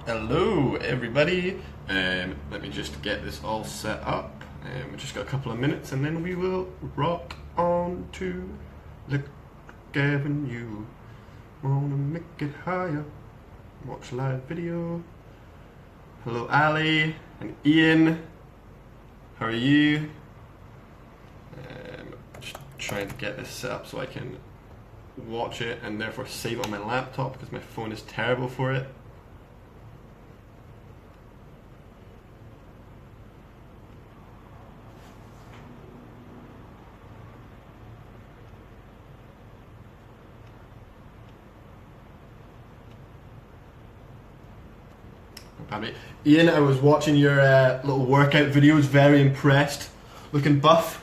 Hello everybody, let me just get this all set up. We've just got a couple of minutes and then we will rock on to the Gavin. You wanna make it higher, watch live video. Hello Ali and Ian, how are you? Just trying to get this set up so I can watch it and therefore save it on my laptop because my phone is terrible for it. Ian, I was watching your little workout videos, very impressed. Looking buff.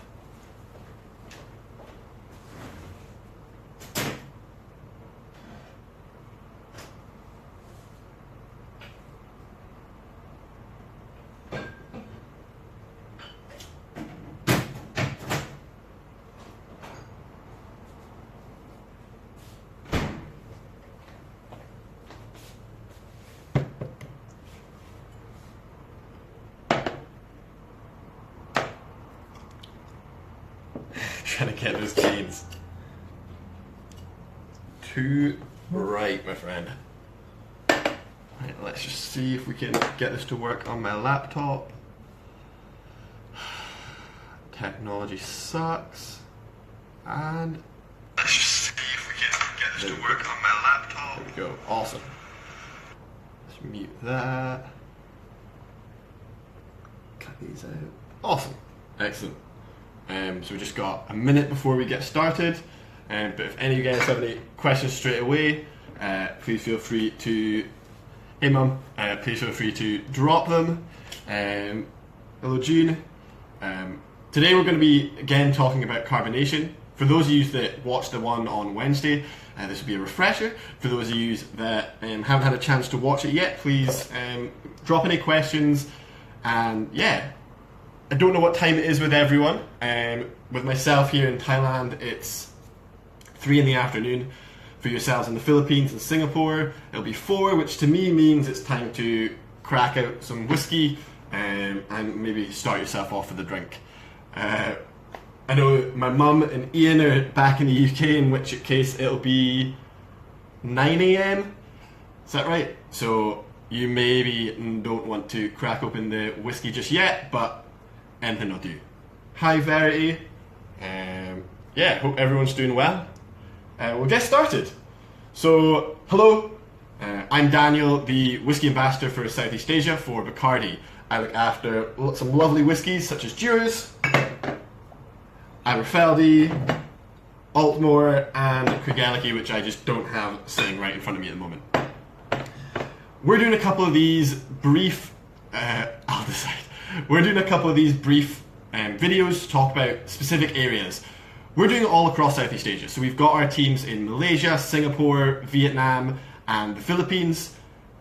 Trying to get those jeans to right, my friend. Right, let's just see if we can get this to work on my laptop. Technology sucks. And let's just see if we can get this to work on my laptop. There we go. Awesome. Let's mute that. Cut these out. Awesome. Excellent. So we just got a minute before we get started, but if any of you guys have any questions straight away, please feel free to, hey mum, please feel free to drop them. Hello June. Today we're going to be again talking about carbonation. For those of you that watched the one on Wednesday, this will be a refresher. For those of you that haven't had a chance to watch it yet, please drop any questions, and yeah. I don't know what time it is with everyone. With myself here in Thailand, it's 3 in the afternoon. For yourselves in the Philippines and Singapore, it'll be 4, which to me means it's time to crack out some whiskey and maybe start yourself off with a drink. I know my mum and Ian are back in the UK, in which case it'll be 9 AM. Is that right? So you maybe don't want to crack open the whiskey just yet, but anything will do. Hi Verity. Yeah, hope everyone's doing well. We'll get started. So, hello. I'm Daniel, the whiskey ambassador for Southeast Asia for Bacardi. I look after some lovely whiskies such as Dewar's, Aberfeldy, Altmore, and Craigellachie, which I just don't have sitting right in front of me at the moment. We're doing a couple of these brief. I'll decide. We're doing a couple of these brief videos to talk about specific areas. We're doing it all across Southeast Asia. So we've got our teams in Malaysia, Singapore, Vietnam, and the Philippines.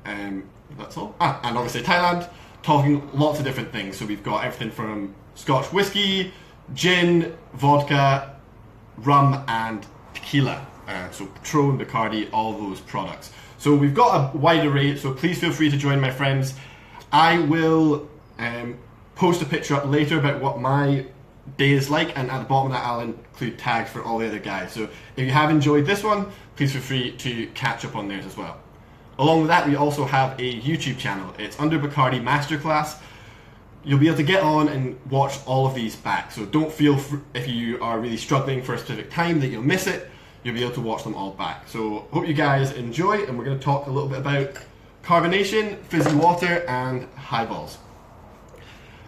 That's all. And obviously Thailand, talking lots of different things. So we've got everything from Scotch whiskey, gin, vodka, rum, and tequila. So Patron, Bacardi, all those products. So we've got a wide array, so please feel free to join my friends. I will post a picture up later about what my day is like, and at the bottom of that I'll include tags for all the other guys. So if you have enjoyed this one, please feel free to catch up on theirs as well. Along with that, we also have a YouTube channel. It's under Bacardi Masterclass. You'll be able to get on and watch all of these back. So don't feel, if you are really struggling for a specific time, that you'll miss it. You'll be able to watch them all back. So hope you guys enjoy, and we're going to talk a little bit about carbonation, fizzy water, and highballs.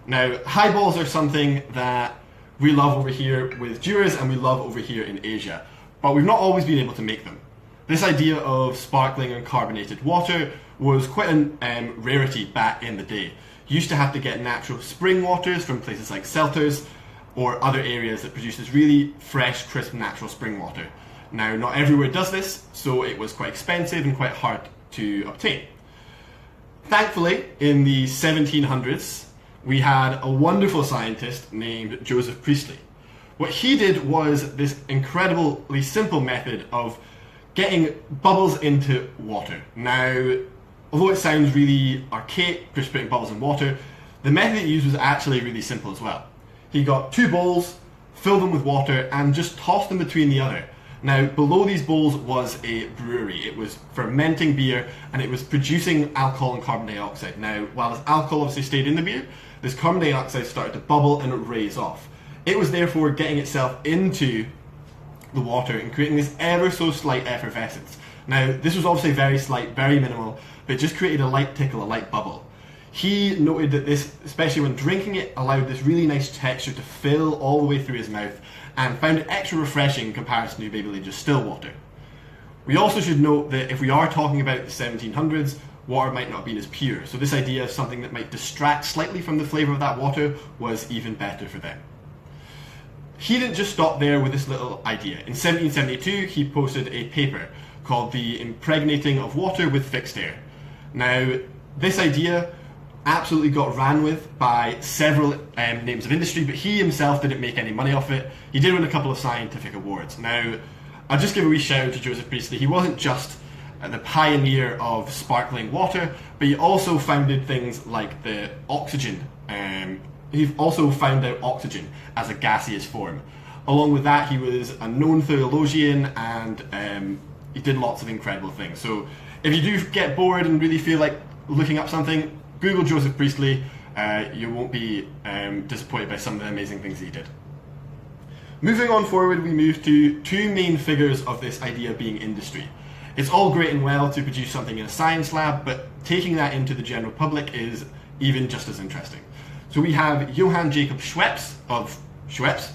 Now, highballs are something that we love over here with Dewar's and we love over here in Asia, but we've not always been able to make them. This idea of sparkling and carbonated water was quite a rarity back in the day. You used to have to get natural spring waters from places like Selters or other areas that produce this really fresh, crisp, natural spring water. Now, not everywhere does this, so it was quite expensive and quite hard to obtain. Thankfully, in the 1700s, we had a wonderful scientist named Joseph Priestley. What he did was this incredibly simple method of getting bubbles into water. Now, although it sounds really archaic, just putting bubbles in water, the method he used was actually really simple as well. He got 2 bowls, filled them with water, and just tossed them between the other. Now, below these bowls was a brewery. It was fermenting beer, and it was producing alcohol and carbon dioxide. Now, while this alcohol obviously stayed in the beer, this carbon dioxide started to bubble and raise off. It was therefore getting itself into the water and creating this ever so slight effervescence. Now, this was obviously very slight, very minimal, but it just created a light tickle, a light bubble. He noted that this, especially when drinking it, allowed this really nice texture to fill all the way through his mouth, and found it extra refreshing in comparison to maybe just still water. We also should note that if we are talking about the 1700s, water might not have been as pure, so this idea of something that might distract slightly from the flavour of that water was even better for them. He didn't just stop there with this little idea. In 1772, he posted a paper called The Impregnating of Water with Fixed Air. Now, this idea absolutely got ran with by several names of industry, but he himself didn't make any money off it. He did win a couple of scientific awards. Now, I'll just give a wee shout out to Joseph Priestley. He wasn't just the pioneer of sparkling water, but he also founded things like the oxygen. He also found out oxygen as a gaseous form. Along with that, he was a known theologian, and he did lots of incredible things. So if you do get bored and really feel like looking up something, Google Joseph Priestley. You won't be disappointed by some of the amazing things he did. Moving on forward, we move to 2 main figures of this idea being industry. It's all great and well to produce something in a science lab, but taking that into the general public is even just as interesting. So we have Johann Jacob Schweppes of Schweppes,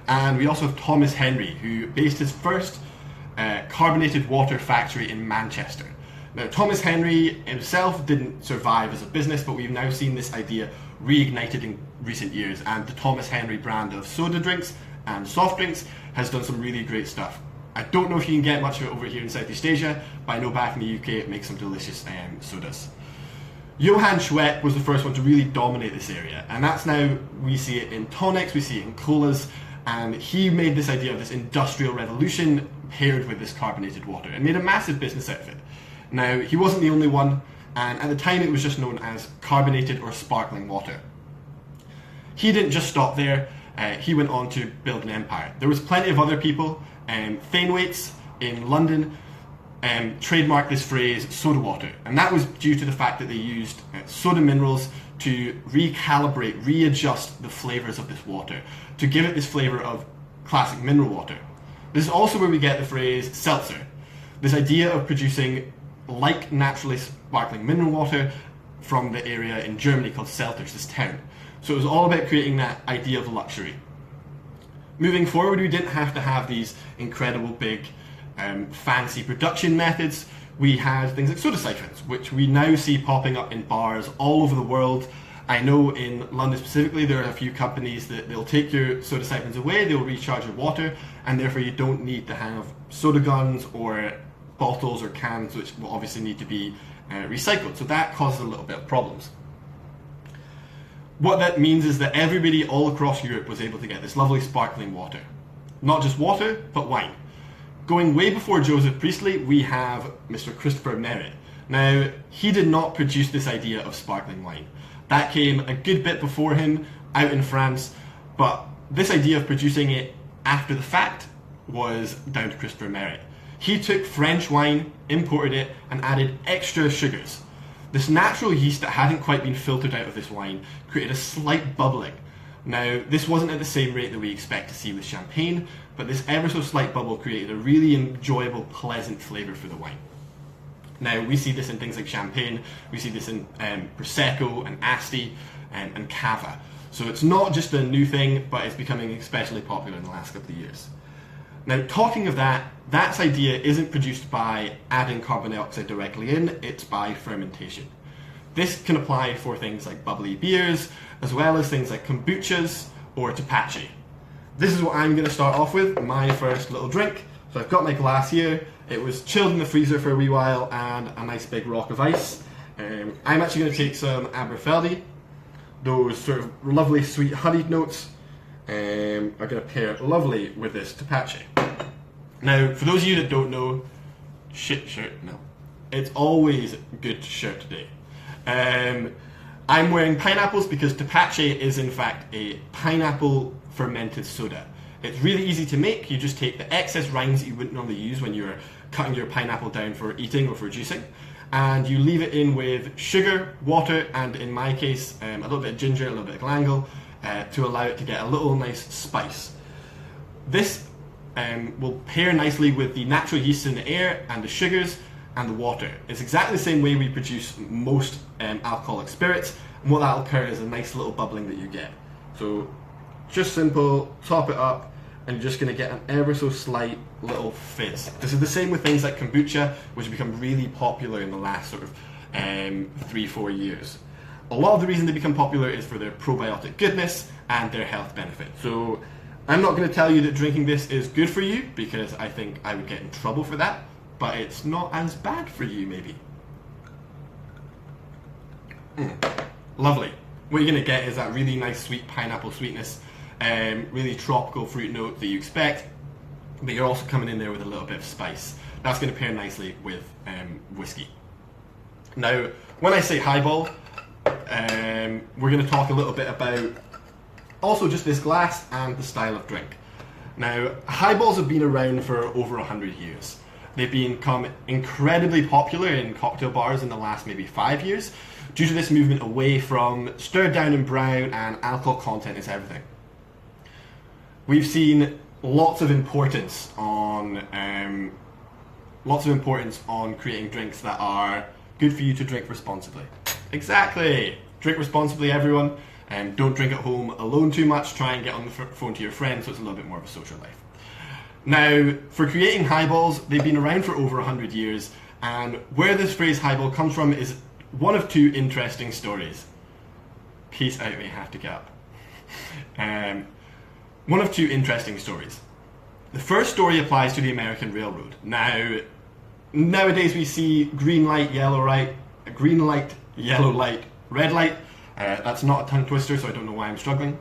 and we also have Thomas Henry, who based his first carbonated water factory in Manchester. Now, Thomas Henry himself didn't survive as a business, but we've now seen this idea reignited in recent years, and the Thomas Henry brand of soda drinks and soft drinks has done some really great stuff. I don't know if you can get much of it over here in Southeast Asia, but I know back in the UK it makes some delicious sodas. Johann Schweppes was the first one to really dominate this area, and that's now, we see it in tonics, we see it in colas, and he made this idea of this industrial revolution paired with this carbonated water and made a massive business out of it. Now, he wasn't the only one, and at the time it was just known as carbonated or sparkling water. He didn't just stop there, he went on to build an empire. There was plenty of other people. Thainwaite's in London trademarked this phrase soda water, and that was due to the fact that they used soda minerals to recalibrate, readjust the flavours of this water, to give it this flavour of classic mineral water. This is also where we get the phrase seltzer, this idea of producing like naturally sparkling mineral water from the area in Germany called Selters, this town. So it was all about creating that idea of luxury. Moving forward, we didn't have to have these incredible big fancy production methods. We had things like soda siphons, which we now see popping up in bars all over the world. I know in London specifically there are a few companies that they'll take your soda siphons away, they'll recharge your water, and therefore you don't need to have soda guns or bottles or cans, which will obviously need to be recycled. So that causes a little bit of problems. What that means is that everybody all across Europe was able to get this lovely sparkling water. Not just water, but wine. Going way before Joseph Priestley, we have Mr. Christopher Merritt. Now, he did not produce this idea of sparkling wine. That came a good bit before him, out in France, but this idea of producing it after the fact was down to Christopher Merritt. He took French wine, imported it, and added extra sugars. This natural yeast that hadn't quite been filtered out of this wine created a slight bubbling. Now, this wasn't at the same rate that we expect to see with champagne, but this ever so slight bubble created a really enjoyable, pleasant flavour for the wine. Now, we see this in things like champagne, we see this in Prosecco and Asti and Cava. So it's not just a new thing, but it's becoming especially popular in the last couple of years. Now, talking of that, that idea isn't produced by adding carbon dioxide directly in, it's by fermentation. This can apply for things like bubbly beers, as well as things like kombuchas or tepache. This is what I'm going to start off with, my first little drink. So I've got my glass here, it was chilled in the freezer for a wee while, and a nice big rock of ice. I'm actually going to take some Aberfeldy. Those sort of lovely sweet honeyed notes are going to pair lovely with this tepache. Now, for those of you that don't know, it's always good to share today. I'm wearing pineapples because Tepache is in fact a pineapple fermented soda. It's really easy to make. You just take the excess rinds that you wouldn't normally use when you're cutting your pineapple down for eating or for juicing, and you leave it in with sugar, water, and in my case, a little bit of ginger, a little bit of galangal, to allow it to get a little nice spice. This will pair nicely with the natural yeast in the air and the sugars and the water. It's exactly the same way we produce most alcoholic spirits, and what that'll occur is a nice little bubbling that you get. So just simple, top it up, and you're just going to get an ever so slight little fizz. This is the same with things like kombucha, which have become really popular in the last sort of 3-4 years. A lot of the reason they become popular is for their probiotic goodness and their health benefit. So I'm not going to tell you that drinking this is good for you, because I think I would get in trouble for that, but it's not as bad for you, maybe. Lovely. What you're going to get is that really nice sweet pineapple sweetness, really tropical fruit note that you expect, but you're also coming in there with a little bit of spice. That's going to pair nicely with whiskey. Now, when I say highball, we're going to talk a little bit about also just this glass and the style of drink. Now, highballs have been around for over 100 years. They've become incredibly popular in cocktail bars in the last maybe 5 years due to this movement away from stirred down and brown and alcohol content is everything. We've seen lots of importance on creating drinks that are good for you to drink responsibly. Exactly. Drink responsibly, everyone. Don't drink at home alone too much. Try and get on the phone to your friends so it's a little bit more of a social life. Now, for creating highballs, they've been around for over 100 years, and where this phrase highball comes from is one of two interesting stories. Peace out, we have to get up. One of two interesting stories. The first story applies to the American Railroad. Now, nowadays we see green light, yellow light, red light. That's not a tongue twister, so I don't know why I'm struggling.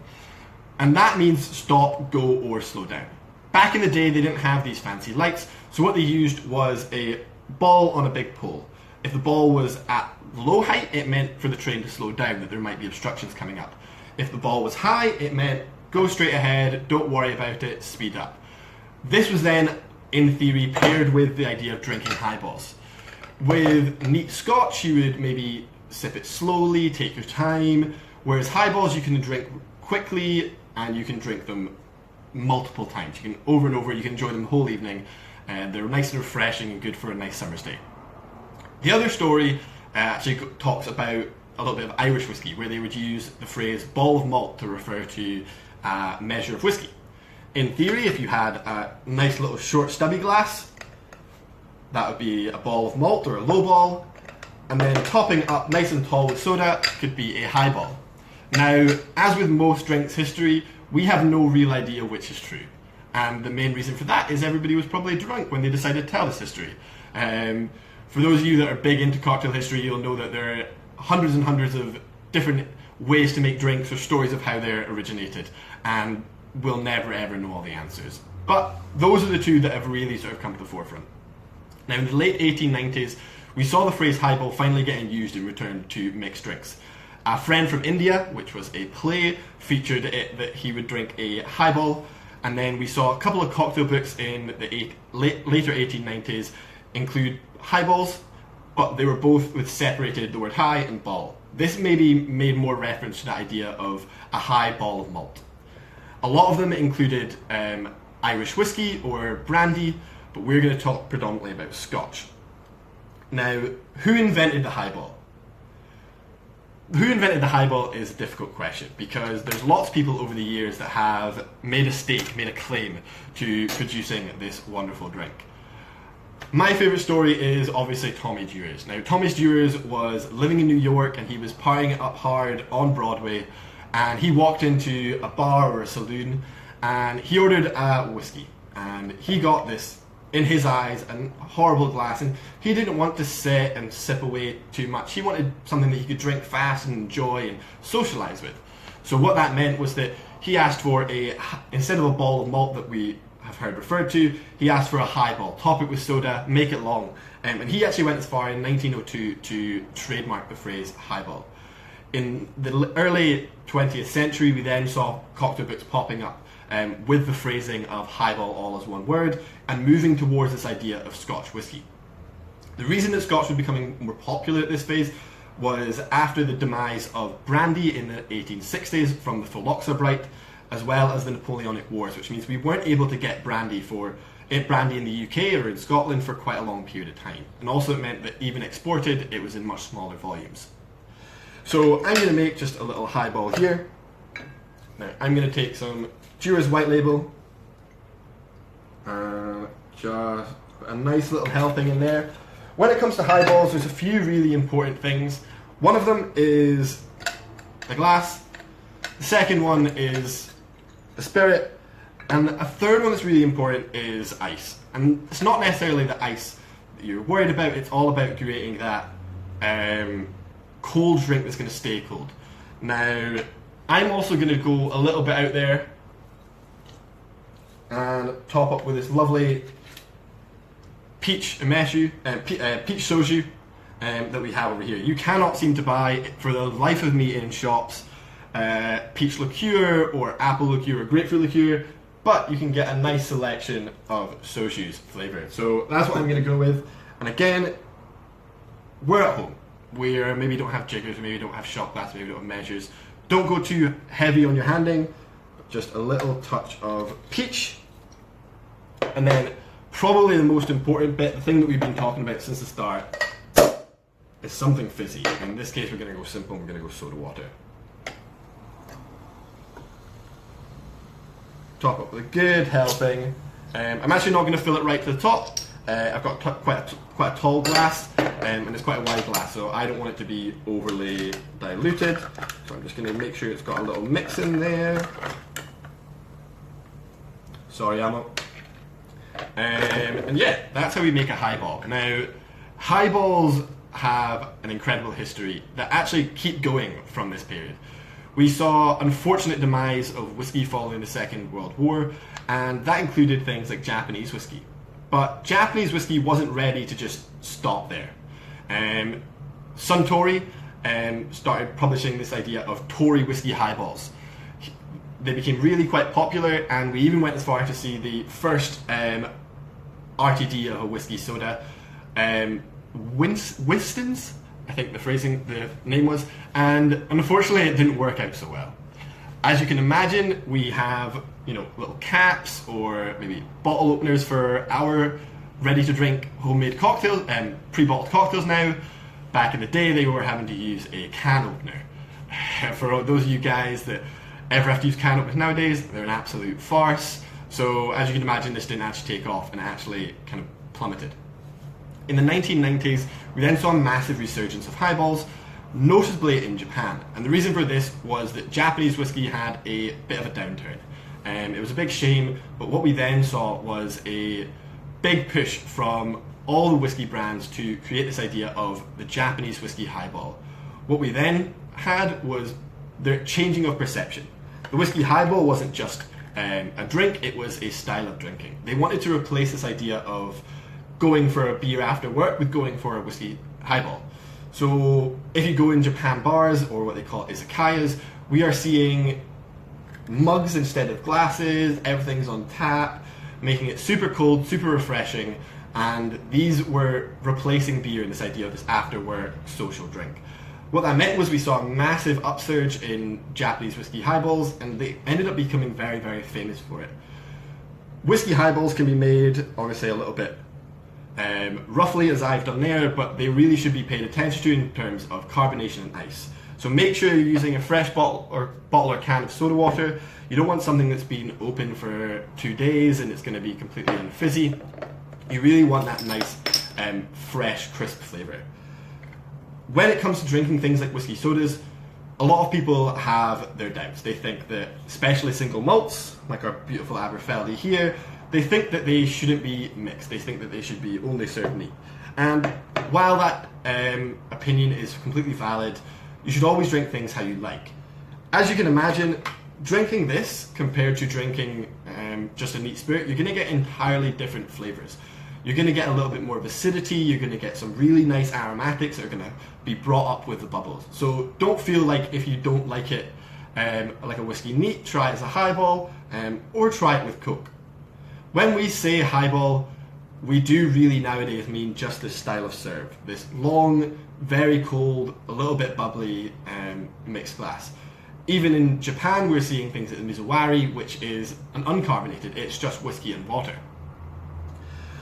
And that means stop, go, or slow down. Back in the day, they didn't have these fancy lights, so what they used was a ball on a big pole. If the ball was at low height, it meant for the train to slow down, that there might be obstructions coming up. If the ball was high, it meant go straight ahead, don't worry about it, speed up. This was then, in theory, paired with the idea of drinking highballs. With neat Scotch, you would maybe sip it slowly, take your time, whereas highballs you can drink quickly and you can drink them multiple times. You can over and over, you can enjoy them the whole evening, and they're nice and refreshing and good for a nice summer's day. The other story actually talks about a little bit of Irish whiskey, where they would use the phrase ball of malt to refer to a measure of whiskey. In theory, if you had a nice little short stubby glass, that would be a ball of malt or a low ball, and then topping up nice and tall with soda could be a highball. Now, as with most drinks history, we have no real idea which is true. And the main reason for that is everybody was probably drunk when they decided to tell this history. For those of you that are big into cocktail history, you'll know that there are hundreds and hundreds of different ways to make drinks or stories of how they're originated. And we'll never ever know all the answers. But those are the two that have really sort of come to the forefront. Now, in the late 1890s, we saw the phrase highball finally getting used in return to mixed drinks. A Friend from India, which was a play, featured it that he would drink a highball, and then we saw a couple of cocktail books in the later 1890s include highballs, but they were both with separated the word high and ball. This maybe made more reference to the idea of a high ball of malt. A lot of them included Irish whiskey or brandy, but we're going to talk predominantly about Scotch. Now, who invented the highball? Who invented the highball is a difficult question, because there's lots of people over the years that have made a claim to producing this wonderful drink. My favourite story is obviously Tommy Dewar's. Now, Tommy Dewar's was living in New York and he was partying it up hard on Broadway, and he walked into a bar or a saloon and he ordered a whiskey, and he got this, in his eyes, a horrible glass, and he didn't want to sit and sip away too much. He wanted something that he could drink fast and enjoy and socialise with. So what that meant was that he asked for instead of a ball of malt that we have heard referred to. He asked for a highball, top it with soda, make it long. And he actually went as far in 1902 to trademark the phrase highball. In the early 20th century, we then saw cocktail books popping up with the phrasing of highball all as one word, and moving towards this idea of Scotch whisky. The reason that Scotch was becoming more popular at this phase was after the demise of brandy in the 1860s from the phylloxera, as well as the Napoleonic Wars, which means we weren't able to get brandy in the UK or in Scotland for quite a long period of time. And also it meant that even exported, it was in much smaller volumes. So I'm going to make just a little highball here. Now I'm going to take some Dewar's White Label, just a nice little helping in there. When it comes to highballs, there's a few really important things. One of them is the glass. The second one is the spirit. And a third one that's really important is ice. And it's not necessarily the ice that you're worried about, it's all about creating that cold drink that's going to stay cold. Now, I'm also going to go a little bit out there and top up with this lovely peach soju that we have over here. You cannot seem to buy, for the life of me in shops, peach liqueur or apple liqueur or grapefruit liqueur, but you can get a nice selection of soju's flavour. So that's what I'm going to go with. And again, we're at home. We maybe don't have jiggers, maybe don't have shot glass, maybe don't have measures. Don't go too heavy on your handing, just a little touch of peach. And then probably the most important bit, the thing that we've been talking about since the start, is something fizzy. In this case we're going to go simple, we're going to go soda water. Top up with a good helping. I'm actually not going to fill it right to the top. I've got quite a tall glass, and it's quite a wide glass, so I don't want it to be overly diluted. So I'm just going to make sure it's got a little mix in there. Sorry, Ammo. And yeah, that's how we make a highball. Now, highballs have an incredible history that actually keep going from this period. We saw unfortunate demise of whiskey following the Second World War, and that included things like Japanese whiskey. But Japanese whiskey wasn't ready to just stop there. Suntory started publishing this idea of Tory whiskey highballs. They became really quite popular, and we even went as far to see the first RTD of a whiskey soda, Winston's, I think the name was, and unfortunately it didn't work out so well. As you can imagine, we have little caps or maybe bottle openers for our ready-to-drink homemade cocktails and pre-bottled cocktails now. Back in the day, they were having to use a can opener. For those of you guys that ever have to use can openers nowadays, they're an absolute farce. So as you can imagine, this didn't actually take off and it actually kind of plummeted. In the 1990s, we then saw a massive resurgence of highballs, notably in Japan. And the reason for this was that Japanese whiskey had a bit of a downturn. It was a big shame, but what we then saw was a big push from all the whiskey brands to create this idea of the Japanese whiskey highball. What we then had was the changing of perception. The whiskey highball wasn't just a drink, it was a style of drinking. They wanted to replace this idea of going for a beer after work with going for a whiskey highball. So if you go in Japan bars, or what they call izakayas, we are seeing mugs instead of glasses, everything's on tap, making it super cold, super refreshing, and these were replacing beer in this idea of this after work social drink. What that meant was we saw a massive upsurge in Japanese whiskey highballs, and they ended up becoming very, very famous for it. Whiskey highballs can be made, obviously, a little bit roughly as I've done there, but they really should be paid attention to in terms of carbonation and ice. So make sure you're using a fresh bottle or can of soda water. You don't want something that's been open for 2 days and it's going to be completely unfizzy. You really want that nice, fresh, crisp flavour. When it comes to drinking things like whiskey sodas, a lot of people have their doubts. They think that, especially single malts, like our beautiful Aberfeldy here, they think that they shouldn't be mixed. They think that they should be only served neat. And while that opinion is completely valid, you should always drink things how you like. As you can imagine, drinking this compared to drinking just a neat spirit, you're going to get entirely different flavors. You're going to get a little bit more of acidity, you're going to get some really nice aromatics that are going to be brought up with the bubbles. So don't feel like if you don't like it like a whiskey neat, try it as a highball, or try it with Coke. When we say highball, we do really nowadays mean just this style of serve. This long, very cold, a little bit bubbly mixed glass. Even in Japan, we're seeing things like the Mizawari, which is an uncarbonated, it's just whiskey and water.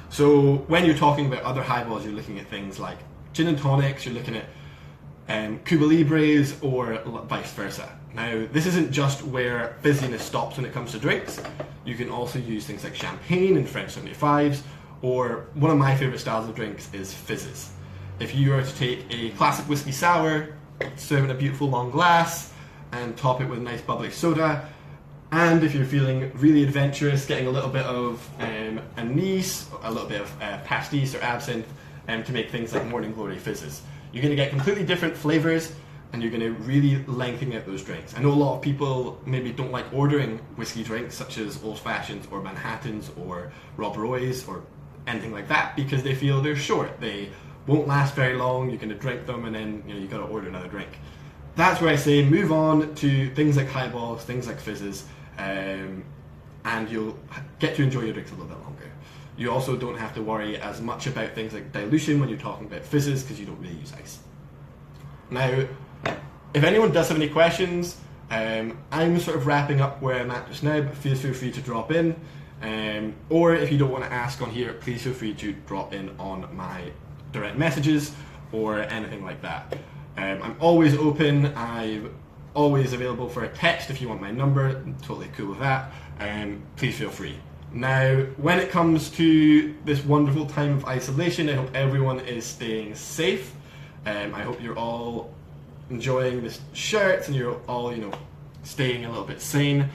So when you're talking about other highballs, you're looking at things like gin and tonics, you're looking at Cuba Libres, or vice versa. Now, this isn't just where fizziness stops when it comes to drinks. You can also use things like champagne and French 75s, or one of my favourite styles of drinks is fizzes. If you were to take a classic whiskey sour, serve it in a beautiful long glass, and top it with a nice bubbly soda, and if you're feeling really adventurous, getting a little bit of anise, a little bit of pastis or absinthe, to make things like Morning Glory fizzes. You're going to get completely different flavours, and you're going to really lengthen out those drinks. I know a lot of people maybe don't like ordering whiskey drinks, such as Old Fashions or Manhattans or Rob Roy's or anything like that, because they feel they're short. They won't last very long, you're going to drink them, and then you've got to order another drink. That's where I say move on to things like highballs, things like fizzes, and you'll get to enjoy your drinks a little bit longer. You also don't have to worry as much about things like dilution when you're talking about fizzes, because you don't really use ice. Now, if anyone does have any questions, I'm sort of wrapping up where I'm at just now, but feel free to drop in. Or if you don't want to ask on here, please feel free to drop in on my direct messages or anything like that. I'm always open, I'm always available for a text if you want my number, I'm totally cool with that. Please feel free. Now, when it comes to this wonderful time of isolation, I hope everyone is staying safe. I hope you're all enjoying the shirts and you're all, staying a little bit sane,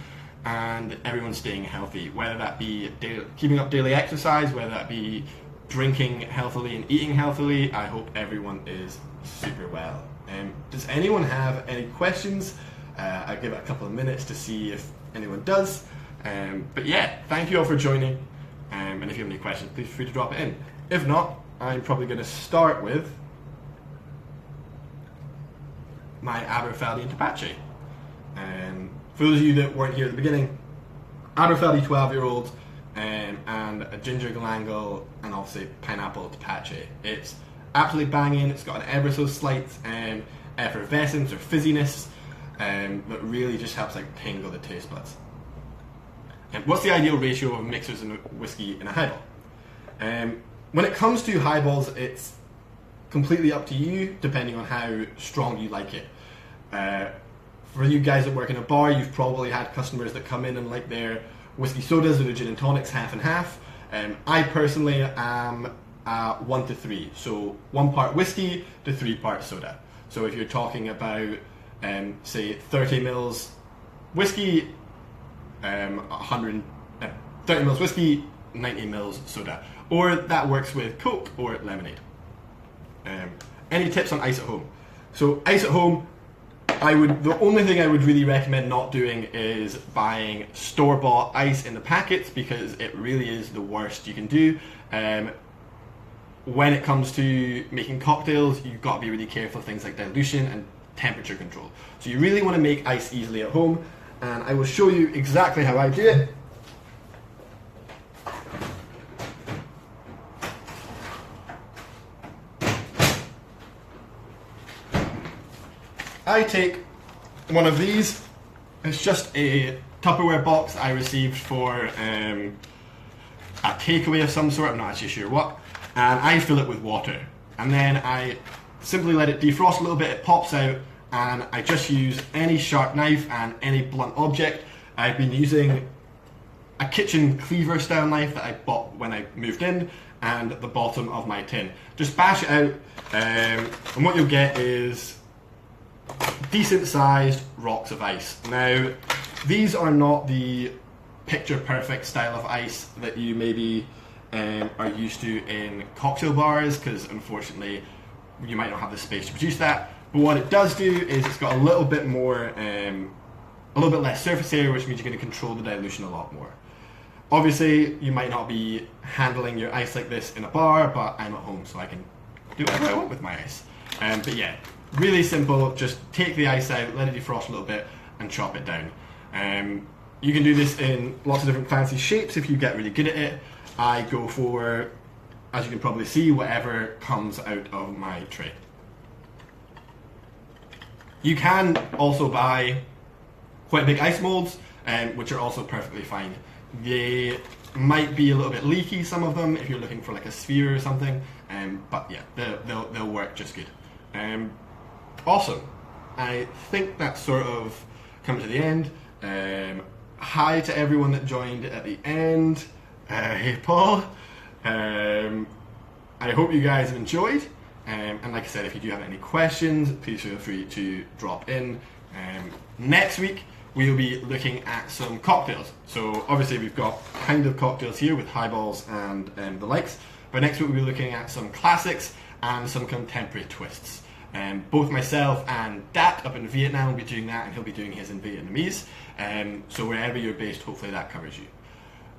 and everyone's staying healthy, whether that be keeping up daily exercise, whether that be drinking healthily and eating healthily. I hope everyone is super well. Does anyone have any questions? I'll give it a couple of minutes to see if anyone does. But yeah, thank you all for joining, and if you have any questions, please feel free to drop it in. If not, I'm probably going to start with my Aberfeldy and Tapache. For those of you that weren't here at the beginning, Aberfeldy 12-year-old and a ginger galangal and obviously pineapple Tapache. It's absolutely banging. It's got an ever so slight effervescence or fizziness that really just helps tingle the taste buds. What's the ideal ratio of mixers in whiskey in a highball? When it comes to highballs, it's completely up to you, depending on how strong you like it. For you guys that work in a bar, you've probably had customers that come in and like their whiskey sodas or their gin and tonics half and half. I personally am 1 to 3, so 1 part whiskey to 3 parts soda. So if you're talking about, say, 30 mils whiskey, 30 mils whiskey, 90 mils soda. Or that works with Coke or lemonade. Any tips on ice at home? So ice at home, the only thing I would really recommend not doing is buying store-bought ice in the packets, because it really is the worst you can do. When it comes to making cocktails, you've got to be really careful of things like dilution and temperature control. So you really want to make ice easily at home, and I will show you exactly how I do it. I take one of these. It's just a Tupperware box I received for a takeaway of some sort, I'm not actually sure what, and I fill it with water. And then I simply let it defrost a little bit, it pops out, and I just use any sharp knife and any blunt object. I've been using a kitchen cleaver style knife that I bought when I moved in, and the bottom of my tin. Just bash it out, and what you'll get is decent sized rocks of ice. Now, these are not the picture perfect style of ice that you maybe are used to in cocktail bars, because unfortunately you might not have the space to produce that. But what it does do is it's got a little bit more, a little bit less surface area, which means you're going to control the dilution a lot more. Obviously, you might not be handling your ice like this in a bar, but I'm at home, so I can do whatever I want with my ice. But yeah, really simple. Just take the ice out, let it defrost a little bit, and chop it down. You can do this in lots of different fancy shapes if you get really good at it. I go for, as you can probably see, whatever comes out of my tray. You can also buy quite big ice molds, which are also perfectly fine. They might be a little bit leaky, some of them, if you're looking for like a sphere or something, but yeah, they'll work just good. Awesome. I think that's sort of come to the end. Hi to everyone that joined at the end. Hey Paul. I hope you guys have enjoyed. And like I said, if you do have any questions, please feel free to drop in. Next week, we'll be looking at some cocktails. So obviously we've got kind of cocktails here with highballs and the likes. But next week we'll be looking at some classics and some contemporary twists. Both myself and Dat up in Vietnam will be doing that, and he'll be doing his in Vietnamese. So wherever you're based, hopefully that covers you.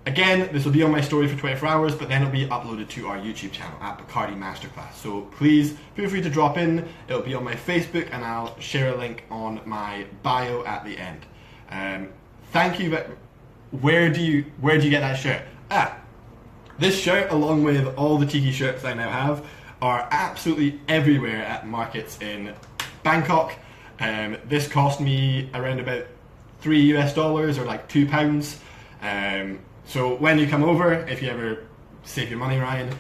Again, this will be on my story for 24 hours, but then it'll be uploaded to our YouTube channel at Bacardi Masterclass. So please feel free to drop in. It'll be on my Facebook, and I'll share a link on my bio at the end. Thank you. But where do you get that shirt? This shirt, along with all the tiki shirts I now have, are absolutely everywhere at markets in Bangkok. This cost me around about $3 US or like £2. So when you come over, if you ever save your money, Ryan,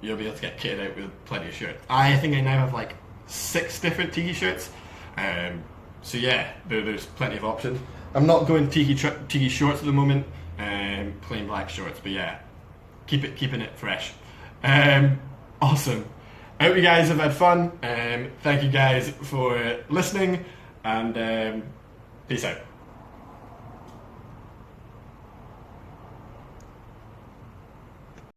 you'll be able to get kitted out with plenty of shirts. I think I now have like 6 different tiki shirts. So yeah, there's plenty of options. I'm not going tiki shorts at the moment, plain black shorts, but yeah, keeping it fresh. Awesome. I hope you guys have had fun. Thank you guys for listening, and peace out.